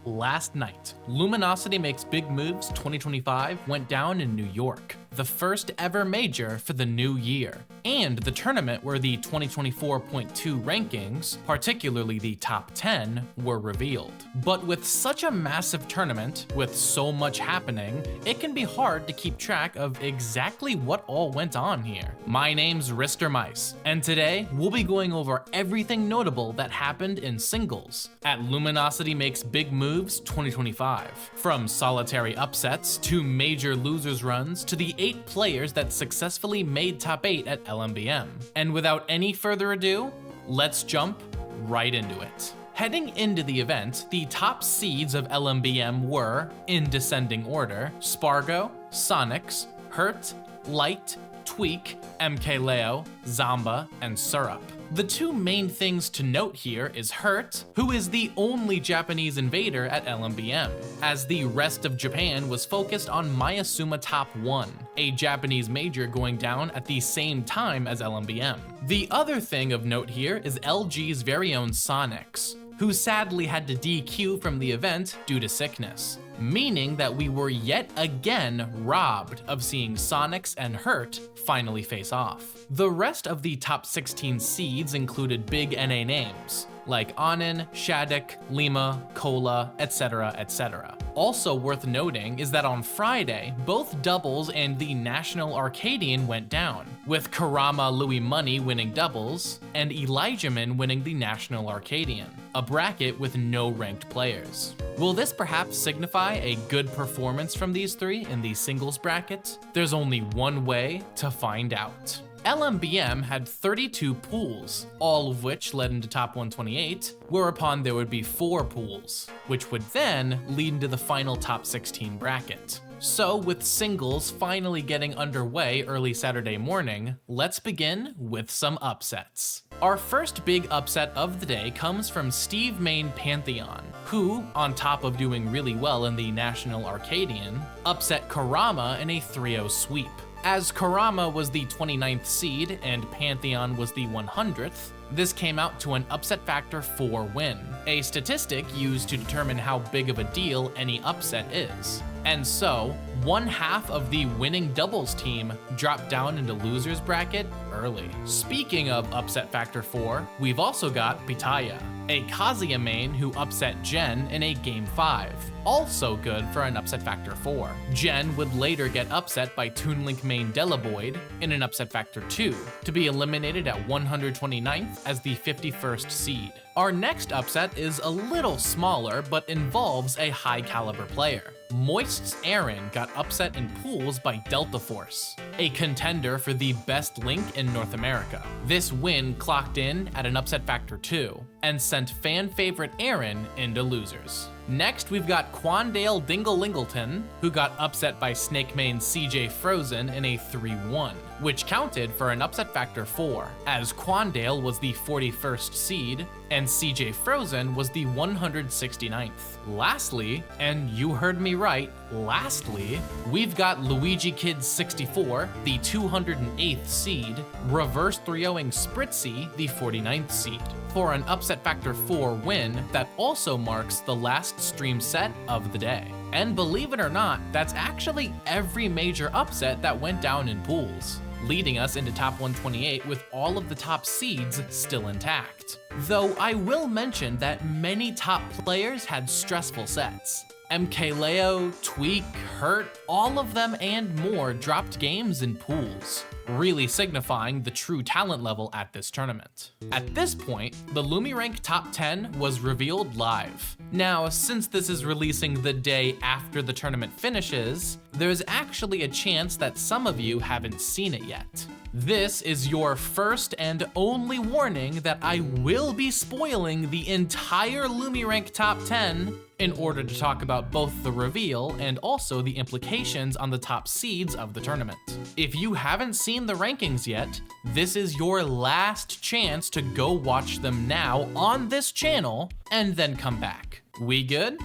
Last night, Luminosity Makes Big Moves 2025 went down in New York, the first ever major for the new year, and the tournament where the 2024.2 rankings, particularly the top 10, were revealed. But with such a massive tournament, with so much happening, it can be hard to keep track of exactly what all went on here. My name's Rister Mice, and today we'll be going over everything notable that happened in singles at Luminosity Makes Big Moves 2025. From solitary upsets to major losers runs to the 8 players that successfully made top 8 at LMBM. And without any further ado, let's jump right into it. Heading into the event, the top seeds of LMBM were, in descending order, Spargo, Sonics, Hurt, Light, Tweak, MKLeo, Zamba, and Syrup. The two main things to note here is Hurt, who is the only Japanese invader at LMBM, as the rest of Japan was focused on Mayasuma Top 1, a Japanese major going down at the same time as LMBM. The other thing of note here is LG's very own Sonics, who sadly had to DQ from the event due to sickness, meaning that we were yet again robbed of seeing Sonics and Hurt finally face off. The rest of the top 16 seeds included big NA names, like Anin, Shattuck, Lima, Cola, etc., etc. Also worth noting is that on Friday, both doubles and the National Arcadian went down, with Karama Louis Money winning doubles, and Elijahman winning the National Arcadian, a bracket with no ranked players. Will this perhaps signify a good performance from these three in the singles bracket? There's only one way to find out. LMBM had 32 pools, all of which led into top 128, whereupon there would be 4 pools, which would then lead into the final top 16 bracket. So with singles finally getting underway early Saturday morning, let's begin with some upsets. Our first big upset of the day comes from Steve Main Pantheon, who, on top of doing really well in the National Arcadian, upset Karama in a 3-0 sweep. As Karama was the 29th seed and Pantheon was the 100th, this came out to an upset factor 4 win, a statistic used to determine how big of a deal any upset is. And so, one half of the winning doubles team dropped down into losers bracket early. Speaking of upset factor 4, we've also got Pitaya, a Kazuya main who upset Jen in a game 5. Also good for an upset factor 4. Jen would later get upset by Toonlink main Delaboid in an upset factor 2, to be eliminated at 129th as the 51st seed. Our next upset is a little smaller, but involves a high caliber player. Moist's Aaron got upset in pools by Delta Force, a contender for the best link in North America. This win clocked in at an upset factor 2, and sent fan favorite Aaron into losers. Next, we've got Quandale Dingle-Lingleton, who got upset by Snake Main CJ Frozen in a 3-1, which counted for an upset factor 4, as Quandale was the 41st seed, and CJ Frozen was the 169th. Lastly, and you heard me right, lastly, we've got Luigi Kid 64, the 208th seed, reverse 3-0ing Spritzy, the 49th seed, for an upset factor 4 win that also marks the last stream set of the day. And believe it or not, that's actually every major upset that went down in pools, leading us into top 128 with all of the top seeds still intact. Though I will mention that many top players had stressful sets. MKLeo, Tweak, Hurt, all of them and more dropped games in pools, really signifying the true talent level at this tournament. At this point, the LumiRank top 10 was revealed live. Now, since this is releasing the day after the tournament finishes, there's actually a chance that some of you haven't seen it yet. This is your first and only warning that I will be spoiling the entire LumiRank top 10 in order to talk about both the reveal and also the implications on the top seeds of the tournament. If you haven't seen the rankings yet, this is your last chance to go watch them now on this channel and then come back. We good?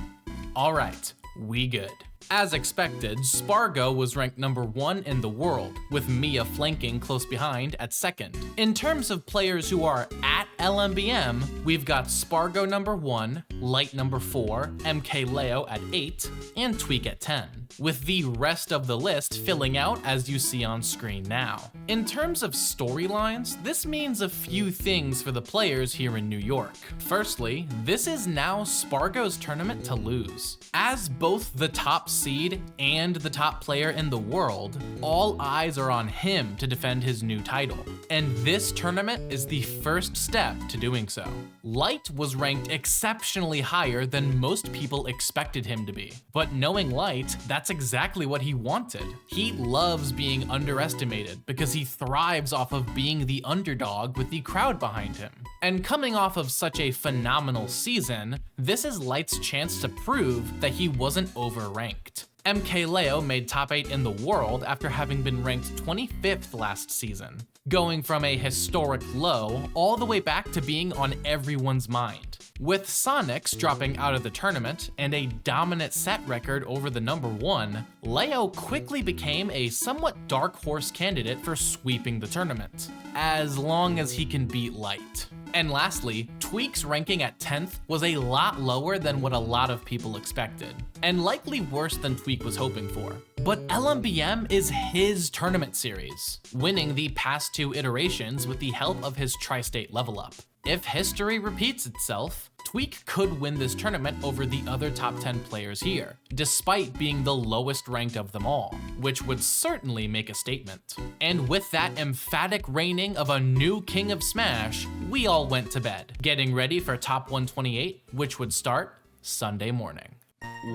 All right, we good. As expected, Spargo was ranked number 1 in the world, with Mia flanking close behind at second. In terms of players who are at LMBM, we've got Spargo number 1, Light number 4, MK Leo at 8, and Tweak at 10, with the rest of the list filling out as you see on screen now. In terms of storylines, this means a few things for the players here in New York. Firstly, this is now Spargo's tournament to lose. As both the top seed and the top player in the world, all eyes are on him to defend his new title, and this tournament is the first step to doing so. Light was ranked exceptionally higher than most people expected him to be, but knowing Light, that's exactly what he wanted. He loves being underestimated because he thrives off of being the underdog with the crowd behind him. And coming off of such a phenomenal season, this is Light's chance to prove that he wasn't overranked. MK Leo made top 8 in the world after having been ranked 25th last season, going from a historic low all the way back to being on everyone's mind. With Sonics dropping out of the tournament and a dominant set record over the number 1, Leo quickly became a somewhat dark horse candidate for sweeping the tournament, as long as he can beat Light. And lastly, Tweak's ranking at 10th was a lot lower than what a lot of people expected, and likely worse than Tweak was hoping for. But LMBM is his tournament series, winning the past 2 iterations with the help of his tri-state level up. If history repeats itself, Tweak could win this tournament over the other top 10 players here, despite being the lowest ranked of them all, which would certainly make a statement. And with that emphatic reigning of a new king of Smash, we all went to bed, getting ready for top 128, which would start Sunday morning.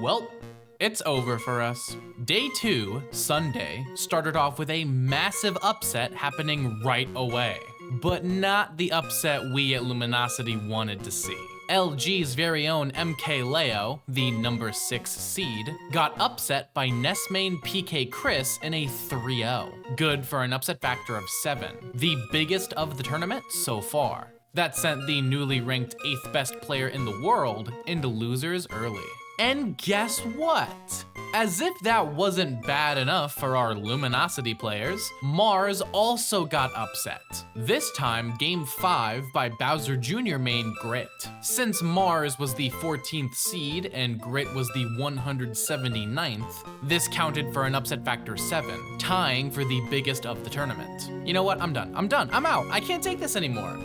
Well, it's over for us. Day 2, Sunday, started off with a massive upset happening right away, but not the upset we at Luminosity wanted to see. LG's very own MK Leo, the number 6 seed, got upset by Nessmain PK Chris in a 3-0. Good for an upset factor of 7, the biggest of the tournament so far. That sent the newly ranked 8th best player in the world into losers early. And guess what? As if that wasn't bad enough for our Luminosity players, Mars also got upset. This time, Game 5 by Bowser Jr. main Grit. Since Mars was the 14th seed and Grit was the 179th, this counted for an upset factor 7, tying for the biggest of the tournament. You know what? I'm done. I'm out. I can't take this anymore.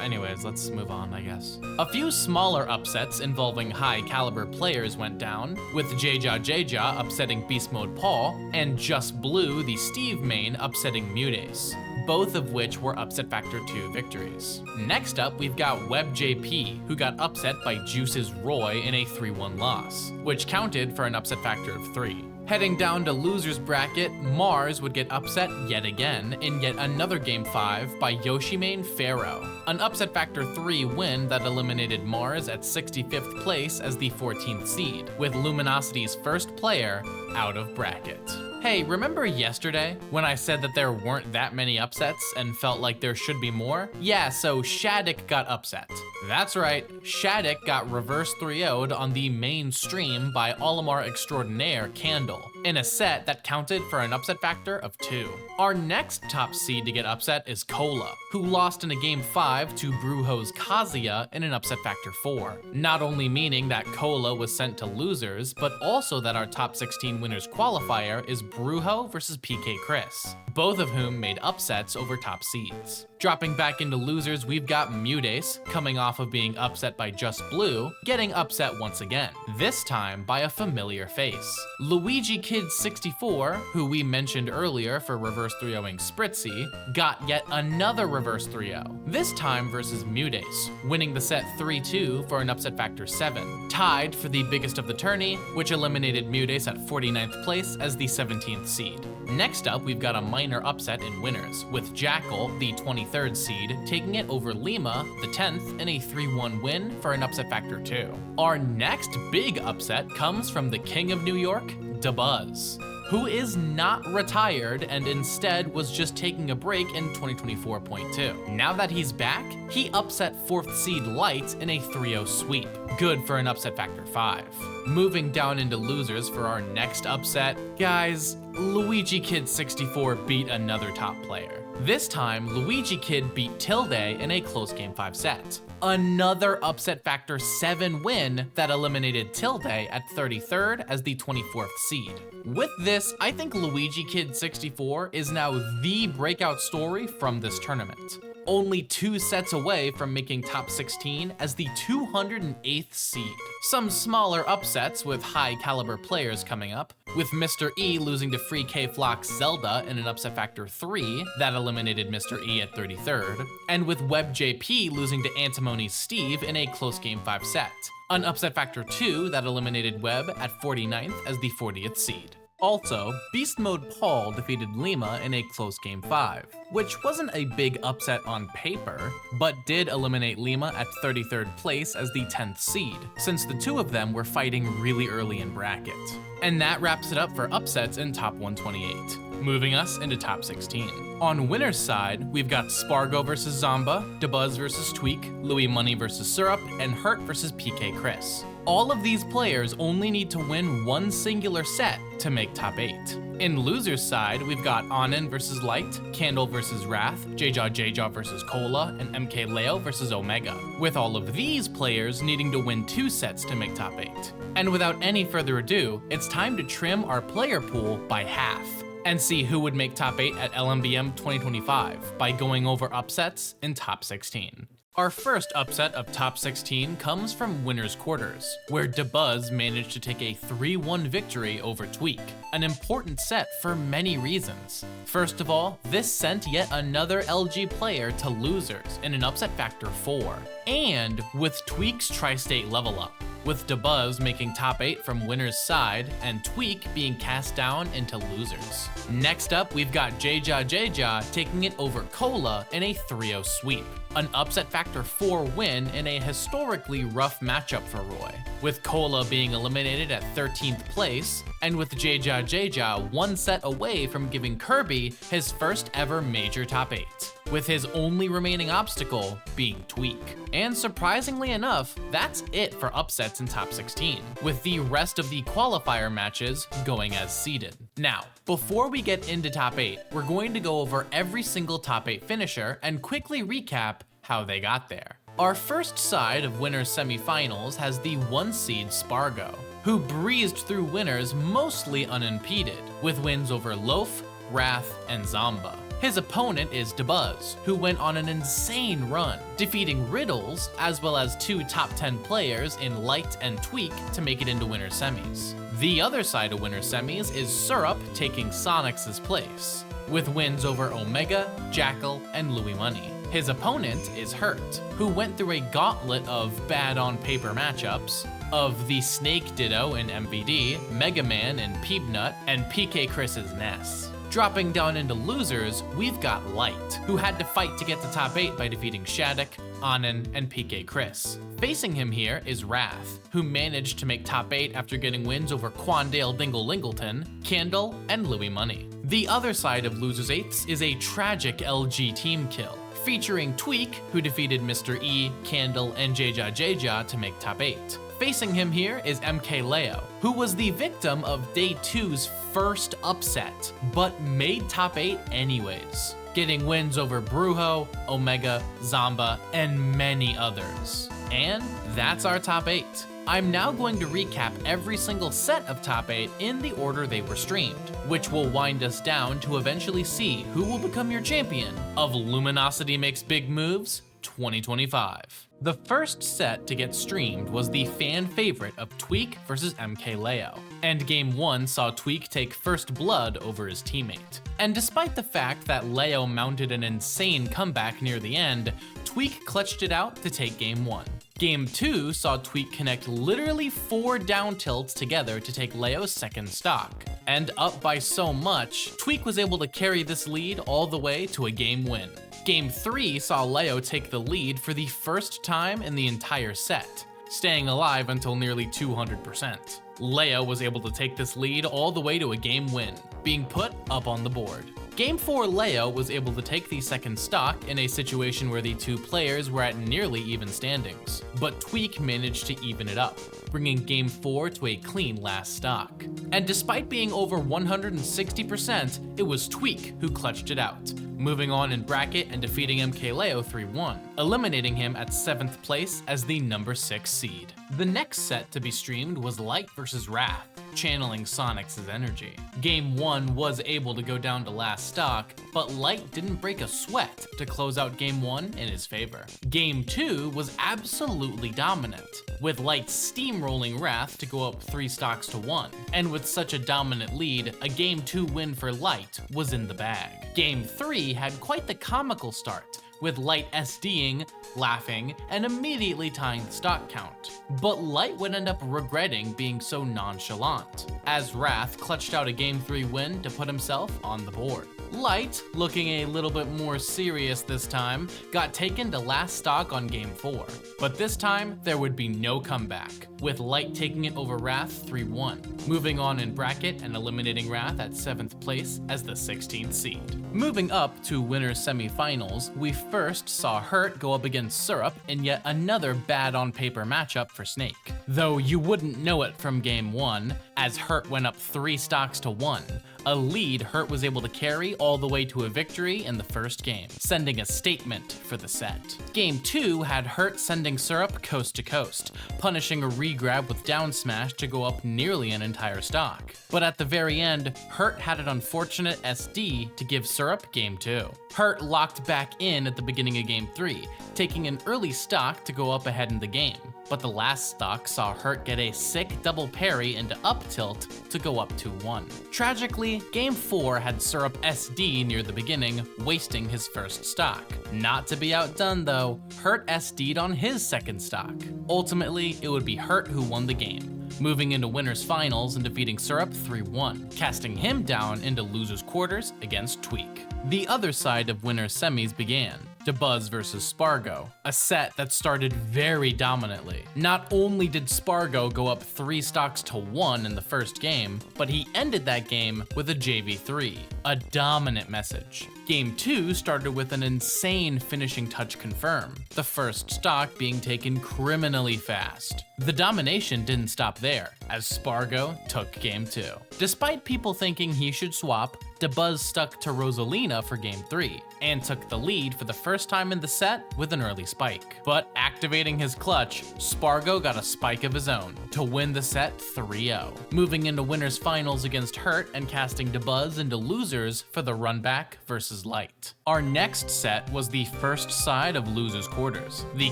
Anyways, let's move on, I guess. A few smaller upsets involving high caliber players went down, with Jja upsetting Beast Mode Paul, and Just Blue, the Steve main, upsetting Mutace, both of which were upset factor 2 victories. Next up, we've got WebJP, who got upset by Juice's Roy in a 3-1 loss, which counted for an upset factor of 3. Heading down to losers bracket, Mars would get upset yet again in yet another Game 5 by Yoshimane Pharaoh, an upset factor 3 win that eliminated Mars at 65th place as the 14th seed, with Luminosity's first player out of bracket. Hey, remember yesterday when I said that there weren't that many upsets and felt like there should be more? Yeah, so Shattuck got upset. That's right, Shattuck got reverse 3-0'd on the main stream by Olimar Extraordinaire Candle, in a set that counted for an upset factor of 2. Our next top seed to get upset is Cola, who lost in a Game 5 to Brujo's Kazuya in an upset factor 4, not only meaning that Cola was sent to losers, but also that our top 16 winners qualifier is Brujo versus PK Chris, both of whom made upsets over top seeds. Dropping back into losers, we've got Mutace, coming off of being upset by Just Blue, getting upset once again, this time by a familiar face. Luigi Kid 64, who we mentioned earlier for reverse 3-0ing Spritzy, got yet another reverse 3-0, this time versus Mutace, winning the set 3-2 for an upset factor 7, tied for the biggest of the tourney, which eliminated Mutace at 49th place as the 17th seed. Next up, we've got a minor upset in winners, with Jackal, the 23rd seed, taking it over Lima, the 10th, in a 3-1 win for an upset factor 2. Our next big upset comes from the King of New York, DaBuzz, who is not retired and instead was just taking a break in 2024.2. Now that he's back, he upset 4th seed Light in a 3-0 sweep, good for an upset factor 5. Moving down into losers for our next upset, guys, Luigi Kid 64 beat another top player. This time, Luigi Kid beat Tilde in a close Game 5 set. Another upset factor 7 win that eliminated Tilde at 33rd as the 24th seed. With this, I think Luigi Kid 64 is now the breakout story from this tournament. Only 2 sets away from making top 16 as the 208th seed. Some smaller upsets with high caliber players coming up, with Mr. E losing to Free K Flock's Zelda in an upset factor 3 that eliminated Mr. E at 33rd, and with Web JP losing to Antimony's Steve in a close Game 5 set. An upset factor 2 that eliminated Web at 49th as the 40th seed. Also, Beast Mode Paul defeated Lima in a close Game 5, which wasn't a big upset on paper, but did eliminate Lima at 33rd place as the 10th seed, since the two of them were fighting really early in bracket. And that wraps it up for upsets in top 128, moving us into top 16. On winner's side, we've got Spargo vs Zomba, Dabuz vs Tweak, Louis Money vs Syrup, and Hurt vs PK Chris. All of these players only need to win one singular set to make top 8. In loser's side, we've got Anin vs Light, Candle vs Wrath, Jjaw vs Cola, and MK Leo vs Omega, with all of these players needing to win 2 sets to make top 8. And without any further ado, it's time to trim our player pool by half and see who would make top 8 at LMBM 2025 by going over upsets in top 16. Our first upset of top 16 comes from winner's quarters, where Dabuz managed to take a 3-1 victory over Tweak, an important set for many reasons. First of all, this sent yet another LG player to losers in an upset factor 4, and with Tweak's tri-state level up, with Dabuz making top 8 from winner's side and Tweak being cast down into losers. Next up, we've got Jjaw taking it over Cola in a 3-0 sweep, an upset factor 4 win in a historically rough matchup for Roy, with Cola being eliminated at 13th place, and with Jjaw 1 set away from giving Kirby his first ever major top 8, with his only remaining obstacle being Tweak. And surprisingly enough, that's it for upsets in top 16, with the rest of the qualifier matches going as seeded. Now, before we get into top 8, we're going to go over every single top 8 finisher and quickly recap how they got there. Our first side of winners semifinals has the 1 seed Spargo, who breezed through winners mostly unimpeded, with wins over Loaf, Wrath, and Zomba. His opponent is Dabuz, who went on an insane run, defeating Riddles as well as 2 top 10 players in Light and Tweak to make it into winner semis. The other side of winner semis is Syrup taking Sonic's place, with wins over Omega, Jackal, and Louis Money. His opponent is Hurt, who went through a gauntlet of bad on paper matchups, of the Snake Ditto in MVD, Mega Man in Peebnut, and PK Chris's Ness. Dropping down into losers, we've got Light, who had to fight to get to top 8 by defeating Shattuck, Anin, and PK Chris. Facing him here is Wrath, who managed to make top 8 after getting wins over Quandale Dingle Lingleton, Candle, and Louis Money. The other side of losers 8s is a tragic LG team kill, featuring Tweak, who defeated Mr. E, Candle, and Jjaw to make top 8. Facing him here is MK Leo, who was the victim of Day 2's first upset, but made top 8 anyways, getting wins over Brujo, Omega, Zomba, and many others. And that's our top 8. I'm now going to recap every single set of top 8 in the order they were streamed, which will wind us down to eventually see who will become your champion of Luminosity Makes Big Moves 2025. The first set to get streamed was the fan favorite of Tweak vs MK Leo, and Game 1 saw Tweak take first blood over his teammate. And despite the fact that Leo mounted an insane comeback near the end, Tweak clutched it out to take Game 1. Game 2 saw Tweak connect literally 4 down tilts together to take Leo's second stock. And up by so much, Tweak was able to carry this lead all the way to a game win. Game 3 saw Leo take the lead for the first time in the entire set, staying alive until nearly 200%. Leo was able to take this lead all the way to a game win, being put up on the board. Game 4 Leo was able to take the second stock in a situation where the two players were at nearly even standings, but Tweak managed to even it up, bringing Game 4 to a clean last stock. And despite being over 160%, it was Tweak who clutched it out, moving on in bracket and defeating MKLeo 3-1, eliminating him at 7th place as the number 6 seed. The next set to be streamed was Light vs Wrath, channeling Sonic's energy. Game 1 was able to go down to last stock, but Light didn't break a sweat to close out Game 1 in his favor. Game 2 was absolutely dominant, with Light steamrolling Wrath to go up 3 stocks to 1. And with such a dominant lead, a Game 2 win for Light was in the bag. Game 3 had quite the comical start, with Light SDing, laughing, and immediately tying the stock count. But Light would end up regretting being so nonchalant, as Wrath clutched out a Game 3 win to put himself on the board. Light, looking a little bit more serious this time, got taken to last stock on Game 4. But this time, there would be no comeback, with Light taking it over Wrath 3-1, moving on in bracket and eliminating Wrath at 7th place as the 16th seed. Moving up to winners semifinals, we first saw Hurt go up against Syrup in yet another bad on paper matchup for Snake. Though you wouldn't know it from Game 1, as Hurt went up 3 stocks to 1, a lead Hurt was able to carry all the way to a victory in the first game, sending a statement for the set. Game 2 had Hurt sending Syrup coast to coast, punishing a regrab with down smash to go up nearly an entire stock. But at the very end, Hurt had an unfortunate SD to give Syrup Game 2. Hurt locked back in at the beginning of Game 3, taking an early stock to go up ahead in the game. But the last stock saw Hurt get a sick double parry into up tilt to go up 2-1. Tragically, Game 4 had Syrup SD near the beginning, wasting his first stock. Not to be outdone though, Hurt SD'd on his second stock. Ultimately, it would be Hurt who won the game, moving into winners finals and defeating Syrup 3-1, casting him down into losers quarters against Tweak. The other side of winners semis began. Dabuz vs Spargo, a set that started very dominantly. Not only did Spargo go up 3 stocks to 1 in the first game, but he ended that game with a JV3, a dominant message. Game 2 started with an insane finishing touch confirm, the first stock being taken criminally fast. The domination didn't stop there, as Spargo took Game 2. Despite people thinking he should swap, Dabuz stuck to Rosalina for Game 3, and took the lead for the first time in the set with an early spike. But activating his clutch, Spargo got a spike of his own to win the set 3-0, moving into winners finals against Hurt and casting Dabuz into losers for the runback versus Light. Our next set was the first side of losers quarters, the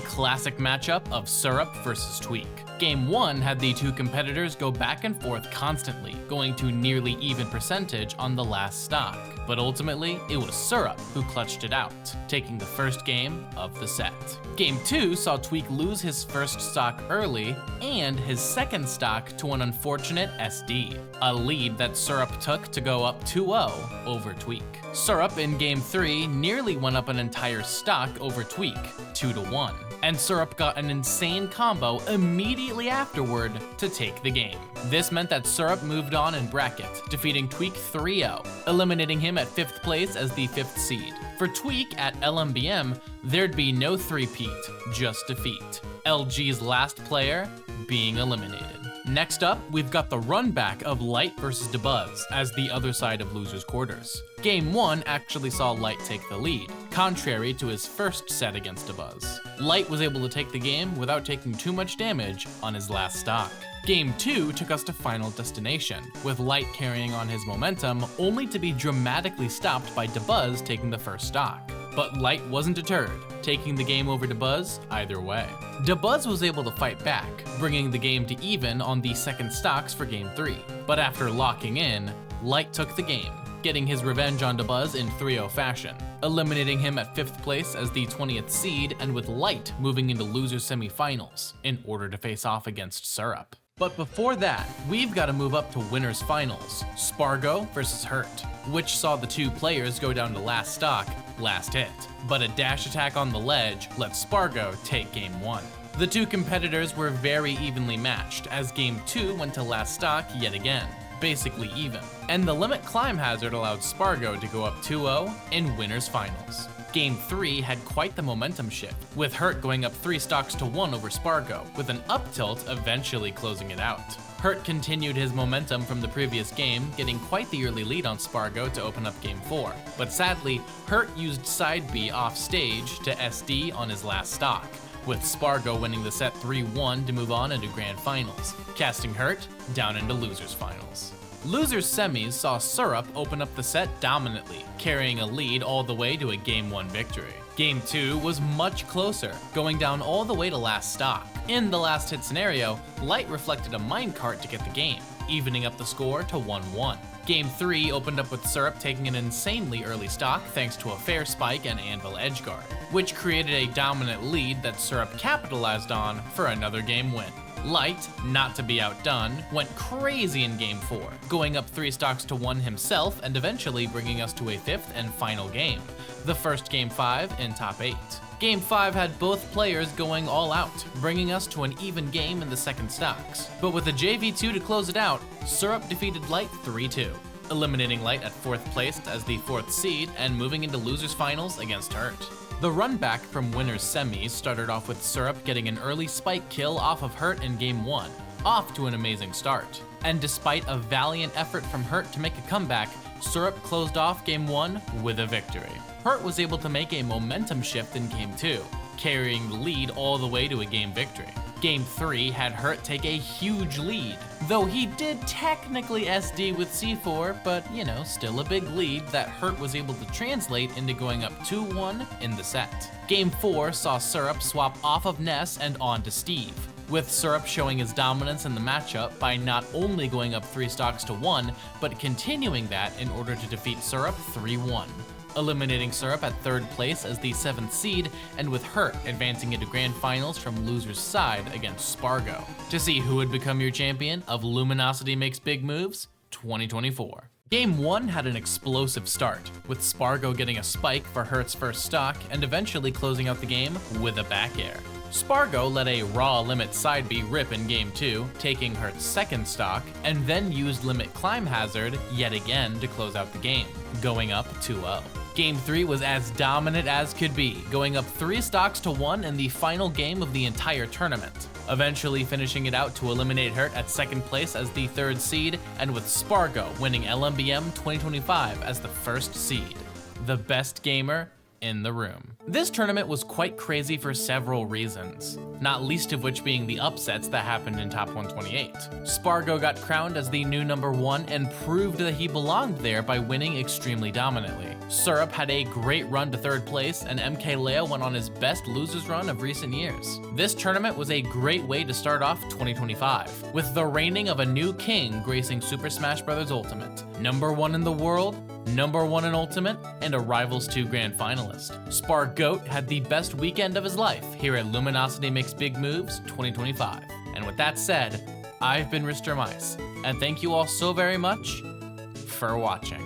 classic matchup of Syrup versus Tweak. Game 1 had the two competitors go back and forth constantly, going to nearly even percentage on the last stock. But ultimately, it was Syrup who clutched it out, taking the first game of the set. Game 2 saw Tweak lose his first stock early, and his second stock to an unfortunate SD, a lead that Syrup took to go up 2-0 over Tweak. Syrup in Game 3 nearly went up an entire stock over Tweak, 2-1, and Syrup got an insane combo immediately afterward to take the game. This meant that Syrup moved on in bracket, defeating Tweak 3-0, eliminating him at 5th place as the 5th seed. For Tweak at LMBM, there'd be no three-peat, just defeat. LG's last player being eliminated. Next up, we've got the runback of Light versus Dabuz as the other side of losers quarters. Game 1 actually saw Light take the lead, contrary to his first set against Dabuz. Light was able to take the game without taking too much damage on his last stock. Game 2 took us to Final Destination, with Light carrying on his momentum only to be dramatically stopped by Dabuz taking the first stock. But Light wasn't deterred, taking the game over Dabuz either way. Dabuz was able to fight back, bringing the game to even on the second stocks for Game 3. But after locking in, Light took the game, getting his revenge on Dabuz in 3-0 fashion, eliminating him at 5th place as the 20th seed and with Light moving into losers semifinals in order to face off against Syrup. But before that, we've got to move up to winners finals, Spargo versus Hurt, which saw the two players go down to last stock, last hit. But a dash attack on the ledge let Spargo take Game 1. The two competitors were very evenly matched as Game 2 went to last stock yet again, basically even. And the limit climb hazard allowed Spargo to go up 2-0 in winners finals. Game 3 had quite the momentum shift, with Hurt going up 3 stocks to 1 over Spargo, with an up tilt eventually closing it out. Hurt continued his momentum from the previous game, getting quite the early lead on Spargo to open up Game 4. But sadly, Hurt used side B off stage to SD on his last stock, with Spargo winning the set 3-1 to move on into Grand Finals, casting Hurt down into Losers Finals. Losers semis saw Syrup open up the set dominantly, carrying a lead all the way to a Game 1 victory. Game 2 was much closer, going down all the way to last stock. In the last hit scenario, Light reflected a minecart to get the game, evening up the score to 1-1. Game 3 opened up with Syrup taking an insanely early stock thanks to a fair spike and anvil edgeguard, which created a dominant lead that Syrup capitalized on for another game win. Light, not to be outdone, went crazy in Game 4, going up 3 stocks to 1 himself and eventually bringing us to a 5th and final game, the first Game 5 in top 8. Game 5 had both players going all out, bringing us to an even game in the second stocks. But with a JV2 to close it out, Syrup defeated Light 3-2, eliminating Light at 4th place as the 4th seed and moving into Losers Finals against Hurt. The run back from winners semis started off with Syrup getting an early spike kill off of Hurt in Game 1, off to an amazing start. And despite a valiant effort from Hurt to make a comeback, Syrup closed off Game 1 with a victory. Hurt was able to make a momentum shift in Game 2, carrying the lead all the way to a game victory. Game 3 had Hurt take a huge lead, though he did technically SD with C4, but still a big lead that Hurt was able to translate into going up 2-1 in the set. Game 4 saw Syrup swap off of Ness and on to Steve, with Syrup showing his dominance in the matchup by not only going up 3 stocks to 1, but continuing that in order to defeat Syrup 3-1. Eliminating Syrup at 3rd place as the 7th seed, and with Hurt advancing into Grand Finals from Loser's side against Spargo, to see who would become your champion of Luminosity Makes Big Moves 2024. Game 1 had an explosive start, with Spargo getting a spike for Hurt's first stock and eventually closing out the game with a back air. Spargo let a raw limit side B rip in Game 2, taking Hurt's 2nd stock, and then used limit climb hazard yet again to close out the game, going up 2-0. Game 3 was as dominant as could be, going up 3 stocks to 1 in the final game of the entire tournament, eventually finishing it out to eliminate Hurt at 2nd place as the 3rd seed, and with Spargo winning LMBM 2025 as the 1st seed, the best gamer in the room. This tournament was quite crazy for several reasons, not least of which being the upsets that happened in top 128. Spargo got crowned as the new #1 and proved that he belonged there by winning extremely dominantly. Syrup had a great run to 3rd place, and MK Leo went on his best losers run of recent years. This tournament was a great way to start off 2025, with the reigning of a new king gracing Super Smash Bros. Ultimate, #1 in the world, #1 in Ultimate, and a Rivals 2 Grand Finalist. Spargoat had the best weekend of his life here at Luminosity Makes Big Moves 2025. And with that said, I've been Mr. Mice, and thank you all so very much for watching.